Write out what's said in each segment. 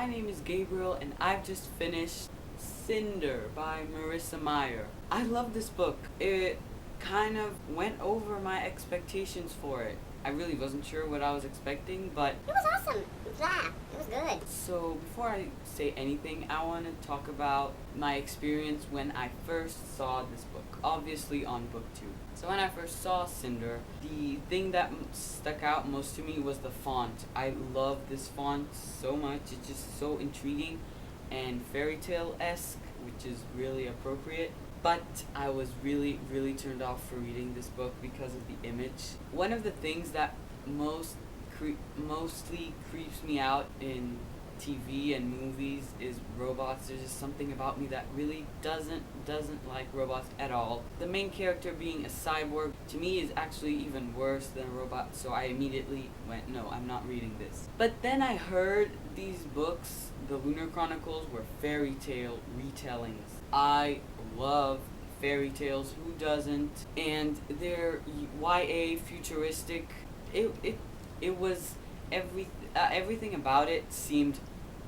My name is Gabriel and I've just finished Cinder by Marissa Meyer. I love this book. It kind of went over my expectations for it. I really wasn't sure what I was expecting, but it was awesome. Yeah, it was good. So before I say anything, I want to talk about my experience when I first saw this book, obviously on BookTube. So when I first saw Cinder, the thing that stuck out most to me was the font. I love this font so much. It's just so intriguing and fairy tale-esque, which is really appropriate. But I was really turned off for reading this book because of the image. One of the things that mostly creeps me out in TV and movies is robots. There's just something about me that really doesn't like robots at all. The main character being a cyborg, to me, is actually even worse than a robot, so I immediately went, no, I'm not reading this. But then I heard these books, the Lunar Chronicles, were fairy tale retellings. I love fairy tales, who doesn't? And they're YA futuristic. It was everything about it seemed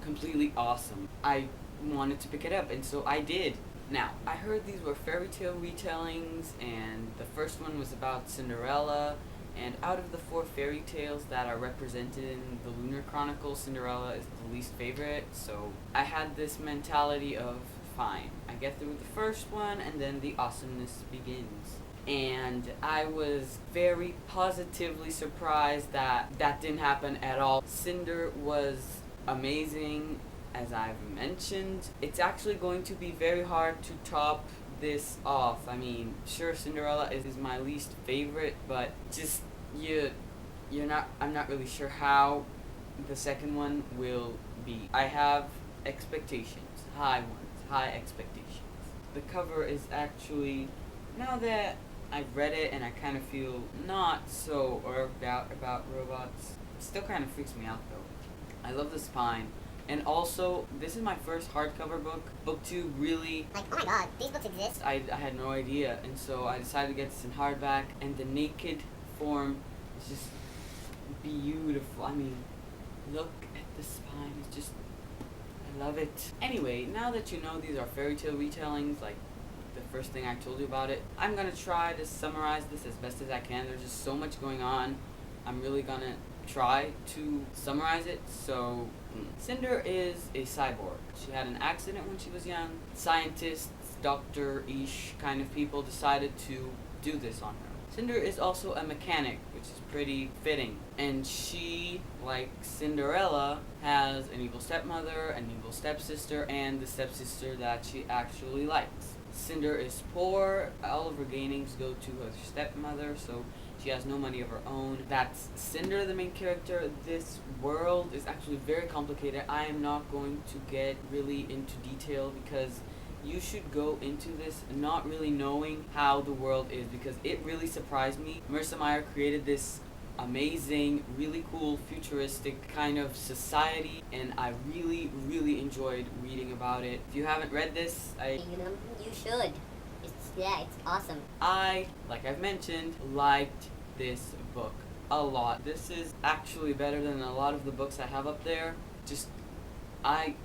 completely awesome. I wanted to pick it up, and so I did. Now, I heard these were fairy tale retellings, and the first one was about Cinderella, and out of the 4 fairy tales that are represented in the Lunar Chronicles, Cinderella is the least favorite, so I had this mentality of, fine, I get through the first one, and then the awesomeness begins. And I was very positively surprised that that didn't happen at all. Cinder was amazing, as I've mentioned. It's actually going to be very hard to top this off. I mean, sure, Cinderella is my least favorite, but just I'm not really sure how the second one will be. I have expectations, high expectations. The cover is actually, now that I've read it and I kind of feel not so irked out about robots, it still kind of freaks me out though. I love the spine. And also, this is my first hardcover book. BookTube really... Like, oh my god, these books exist? I had no idea, and so I decided to get this in hardback, and the naked form is just beautiful. I mean, look at the spine, it's just... I love it. Anyway, now that you know these are fairy tale retellings, like the first thing I told you about it, I'm gonna try to summarize this as best as I can. There's just so much going on. I'm really gonna try to summarize it. So, Cinder is a cyborg. She had an accident when she was young. Scientists, doctor-ish kind of people decided to do this on her. Cinder is also a mechanic, which is pretty fitting. And she, like Cinderella, has an evil stepmother, an evil stepsister, and the stepsister that she actually likes. Cinder is poor. All of her gainings go to her stepmother, so she has no money of her own. That's Cinder, the main character. This world is actually very complicated. I am not going to get really into detail because you should go into this not really knowing how the world is, because it really surprised me. Marissa Meyer created this amazing, really cool, futuristic kind of society, and I really enjoyed reading about it. If you haven't read this, you should. It's awesome. I, like I've mentioned, liked this book a lot. This is actually better than a lot of the books I have up there. Just, I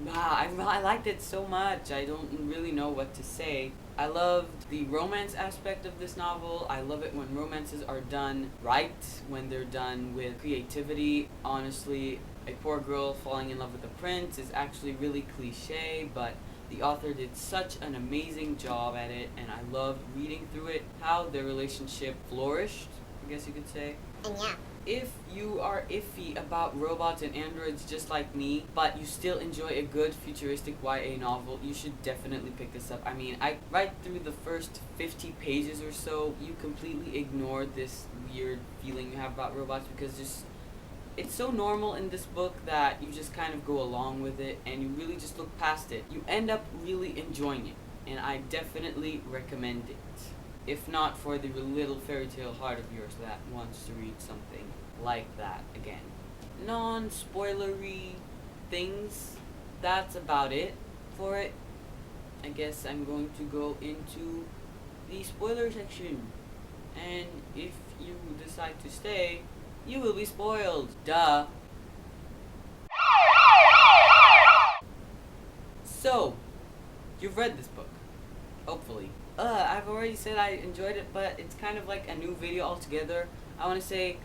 liked it so much. I don't really know what to say. I loved the romance aspect of this novel. I love it when romances are done right, when they're done with creativity. Honestly, a poor girl falling in love with a prince is actually really cliche, but the author did such an amazing job at it, and I loved reading through it, how their relationship flourished, I guess you could say. And yeah. If you are iffy about robots and androids just like me, but you still enjoy a good futuristic YA novel, you should definitely pick this up. I mean, right through the first 50 pages or so, you completely ignore this weird feeling you have about robots, because just it's so normal in this book that you just kind of go along with it and you really just look past it. You end up really enjoying it, and I definitely recommend it. If not for the little fairy tale heart of yours that wants to read something like that again. Non-spoilery things, that's about it for it. I guess I'm going to go into the spoiler section. And if you decide to stay, you will be spoiled. Duh. So, you've read this book, hopefully. I've already said I enjoyed it, but it's kind of like a new video altogether. I want to say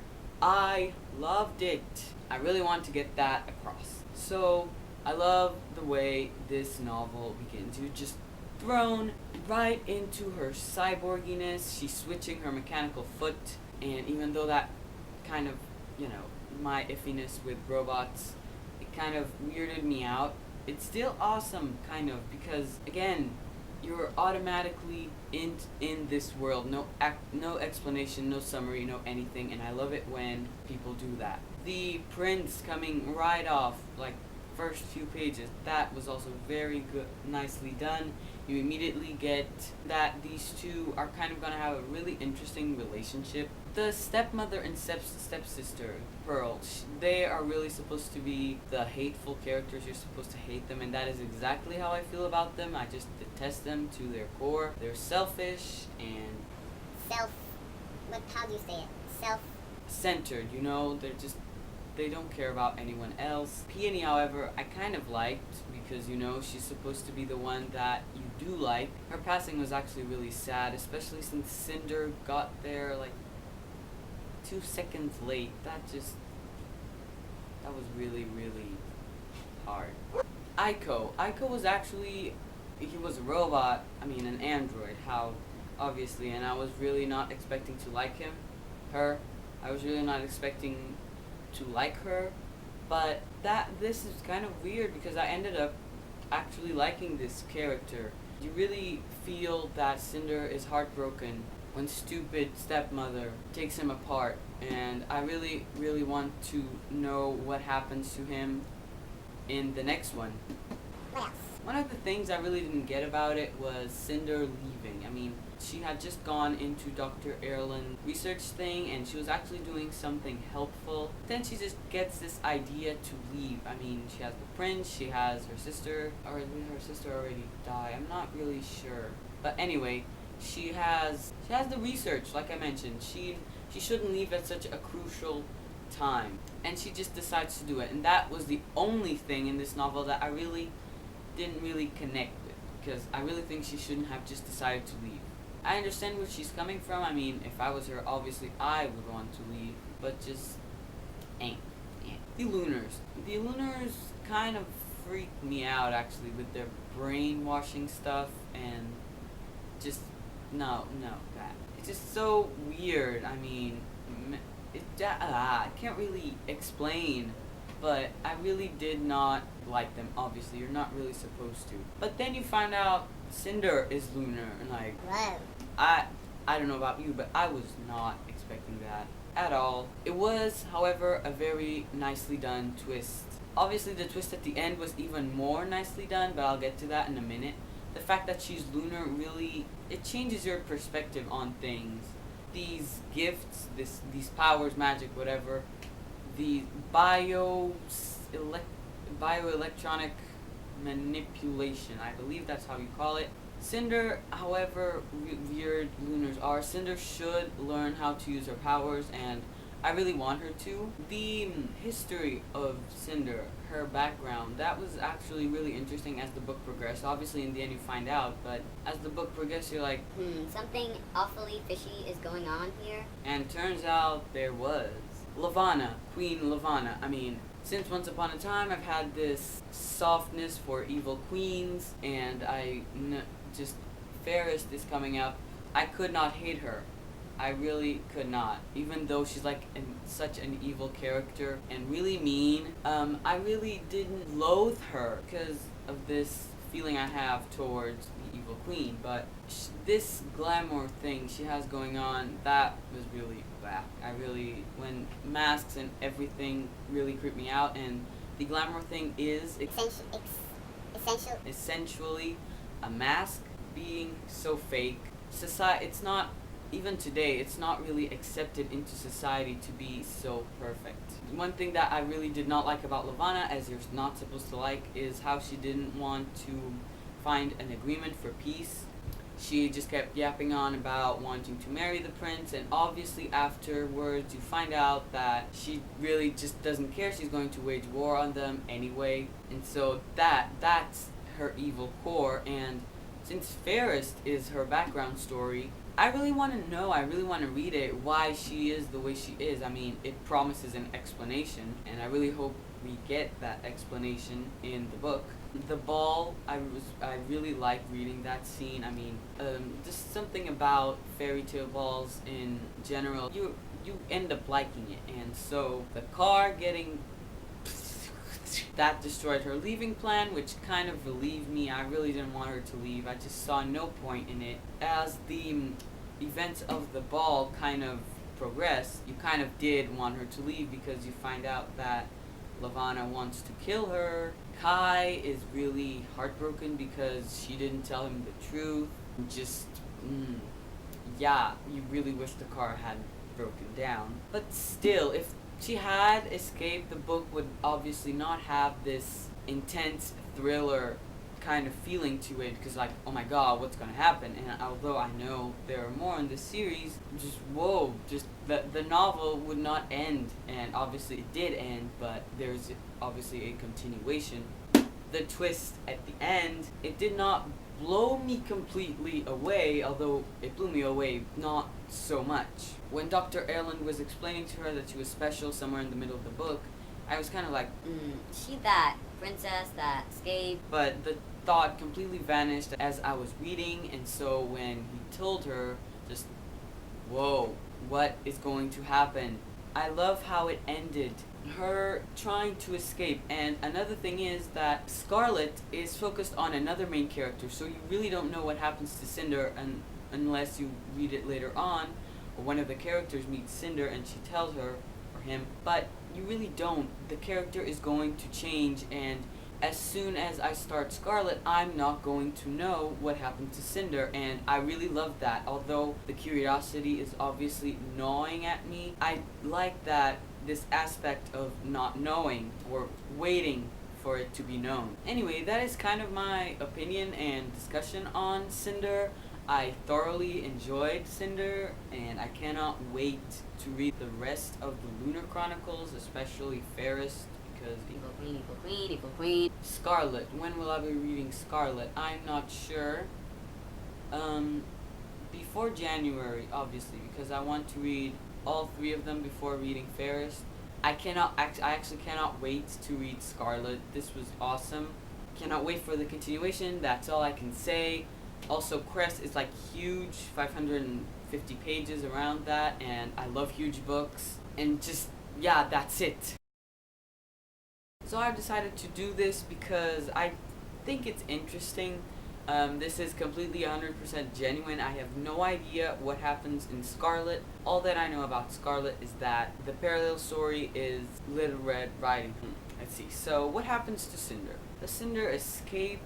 I loved it. I really want to get that across. So, I love the way this novel begins. You're just thrown right into her cyborginess. She's switching her mechanical foot, and even though that kind of, my iffiness with robots, it kind of weirded me out, it's still awesome, kind of, because, again, you're automatically in this world. No explanation, no summary, no anything, and I love it when people do that. The prince coming right off, like, first few pages, that was also very good, nicely done. You immediately get that these two are kind of going to have a really interesting relationship. The stepmother and stepsister, Pearl, they are really supposed to be the hateful characters. You're supposed to hate them, and that is exactly how I feel about them. I just detest them to their core. They're selfish and... how do you say it? Centered, they don't care about anyone else. Peony, however, I kind of liked because, she's supposed to be the one that you do like. Her passing was actually really sad, especially since Cinder got there, 2 seconds late. That was really, really hard. Aiko was actually, he was a robot, an android, obviously, and I was really not expecting to like her. I was really not expecting to like her, but this is kind of weird because I ended up actually liking this character. You really feel that Cinder is heartbroken when stupid stepmother takes him apart, and I really, really want to know what happens to him in the next one. What else? One of the things I really didn't get about it was Cinder leaving. She had just gone into Dr. Erlen's research thing, and she was actually doing something helpful. Then she just gets this idea to leave. She has the prince, she has her sister, or did her sister already die? I'm not really sure. But anyway, she has the research, like I mentioned. She shouldn't leave at such a crucial time, and she just decides to do it. And that was the only thing in this novel that I really didn't really connect with, because I really think she shouldn't have just decided to leave. I understand where she's coming from. If I was her, obviously I would want to leave, but just ain't. The Lunars. The Lunars kind of freaked me out, actually, with their brainwashing stuff, and just, no, that. It's just so weird. I can't really explain, but I really did not like them. Obviously, you're not really supposed to. But then you find out Cinder is lunar, and Whoa. I don't know about you, but I was not expecting that at all. It was, however, a very nicely done twist. Obviously, the twist at the end was even more nicely done, but I'll get to that in a minute. The fact that she's lunar really, it changes your perspective on things. These gifts, these powers, magic, whatever, the bioelectronic manipulation, I believe that's how you call it. Cinder, however weird Lunars are, Cinder should learn how to use her powers, and I really want her to. The history of Cinder, her background, that was actually really interesting as the book progressed. Obviously, in the end you find out, but as the book progressed, you're like, something awfully fishy is going on here. And turns out there was. Levana, Queen Levana. Since once upon a time, I've had this softness for evil queens, and just Fairest is coming up. I could not hate her. I really could not. Even though she's such an evil character and really mean, I really didn't loathe her because of this feeling I have towards the evil queen. But this glamour thing she has going on, that was really bad. When masks and everything really creeped me out, and the glamour thing is essentially a mask being so fake. It's not, even today, it's not really accepted into society to be so perfect. One thing that I really did not like about Levana, as you're not supposed to like, is how she didn't want to find an agreement for peace. She just kept yapping on about wanting to marry the prince, and obviously afterwards you find out that she really just doesn't care. She's going to wage war on them anyway, and so that's her evil core, and since Fairest is her background story, I really want to know, I really want to read it, why she is the way she is. I mean, it promises an explanation, and I really hope we get that explanation in the book. The ball, I really like reading that scene. I mean, just something about fairy tale balls in general. You end up liking it, and so the car getting that destroyed her leaving plan, which kind of relieved me. I really didn't want her to leave. I just saw no point in it. As the events of the ball kind of progressed, you kind of did want her to leave because you find out that Levana wants to kill her. Kai is really heartbroken because she didn't tell him the truth. Just, yeah, you really wish the car had broken down. But still, if she had escaped, the book would obviously not have this intense thriller kind of feeling to it, because like, oh my god, what's gonna happen? And although I know there are more in this series, just whoa, just the novel would not end, and obviously it did end, but there's obviously a continuation. The twist at the end, it did not blow me completely away, although it blew me away not so much. When Dr. Erland was explaining to her that she was special somewhere in the middle of the book, I was kind of like, she that princess that escaped. But the thought completely vanished as I was reading, and so when he told her, just, whoa, what is going to happen? I love how it ended. Her trying to escape. And another thing is that Scarlet is focused on another main character, so you really don't know what happens to Cinder unless you read it later on, or one of the characters meets Cinder and she tells her, or him, but you really don't. The character is going to change, and as soon as I start Scarlet, I'm not going to know what happened to Cinder, and I really love that. Although the curiosity is obviously gnawing at me, I like that this aspect of not knowing or waiting for it to be known. Anyway, that is kind of my opinion and discussion on Cinder. I thoroughly enjoyed Cinder, and I cannot wait to read the rest of the Lunar Chronicles, especially Fairest, because Evil queen, evil queen, evil queen. Scarlet. When will I be reading Scarlet? I'm not sure. Before January, obviously, because I want to read all three of them before reading Fairest. I actually cannot wait to read Scarlet. This was awesome. Cannot wait for the continuation. That's all I can say. Also, Cress is like huge, 550 pages around that, and I love huge books. And just, yeah, that's it. So I've decided to do this because I think it's interesting. This is completely 100% genuine. I have no idea what happens in Scarlet. All that I know about Scarlet is that the parallel story is Little Red Riding Hood. Let's see. So what happens to Cinder? The Cinder escape.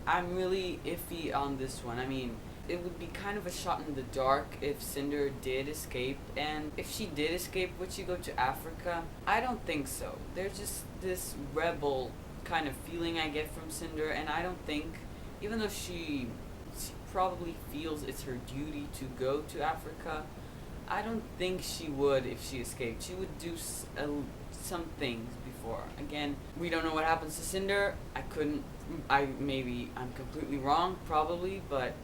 I'm really iffy on this one. I mean, it would be kind of a shot in the dark if Cinder did escape, and if she did escape, would she go to Africa? I don't think so. There's just this rebel kind of feeling I get from Cinder, and I don't think, even though she probably feels it's her duty to go to Africa, I don't think she would if she escaped. She would do some things before. Again, we don't know what happens to Cinder. I'm completely wrong, probably, but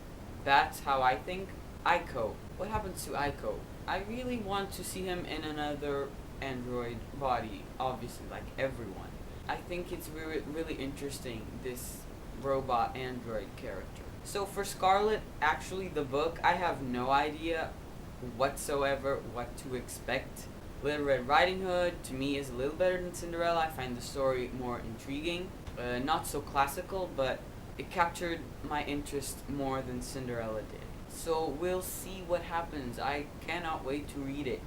that's how I think. Aiko. What happens to Aiko? I really want to see him in another android body, obviously, like everyone. I think it's really interesting, this robot android character. So for Scarlet, actually the book, I have no idea whatsoever what to expect. Little Red Riding Hood, to me, is a little better than Cinderella. I find the story more intriguing. Not so classical, but it captured my interest more than Cinderella did. So we'll see what happens. I cannot wait to read it.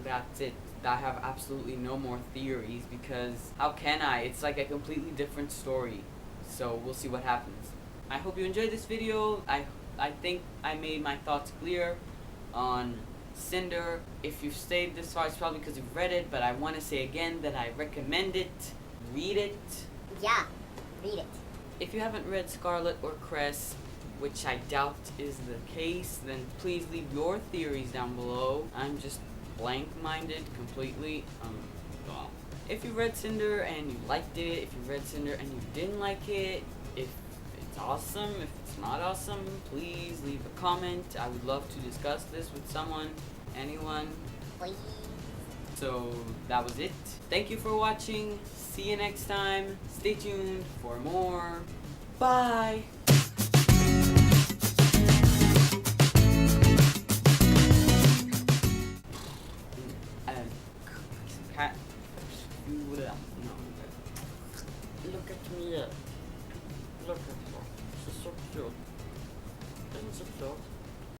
That's it. I have absolutely no more theories, because how can I? It's like a completely different story. So we'll see what happens. I hope you enjoyed this video. I think I made my thoughts clear on Cinder. If you've stayed this far, it's probably because you've read it, but I want to say again that I recommend it. Read it. Yeah, read it. If you haven't read Scarlet or Cress, which I doubt is the case, then please leave your theories down below. I'm just blank-minded completely. Well, if you read Cinder and you liked it, if you read Cinder and you didn't like it, if it's awesome. If it's not awesome, please leave a comment. I would love to discuss this with someone, anyone. Please. So that was it. Thank you for watching. See you next time. Stay tuned for more. Bye. Cat. No. Look at me. Look at her. She's so cute. Isn't she cute?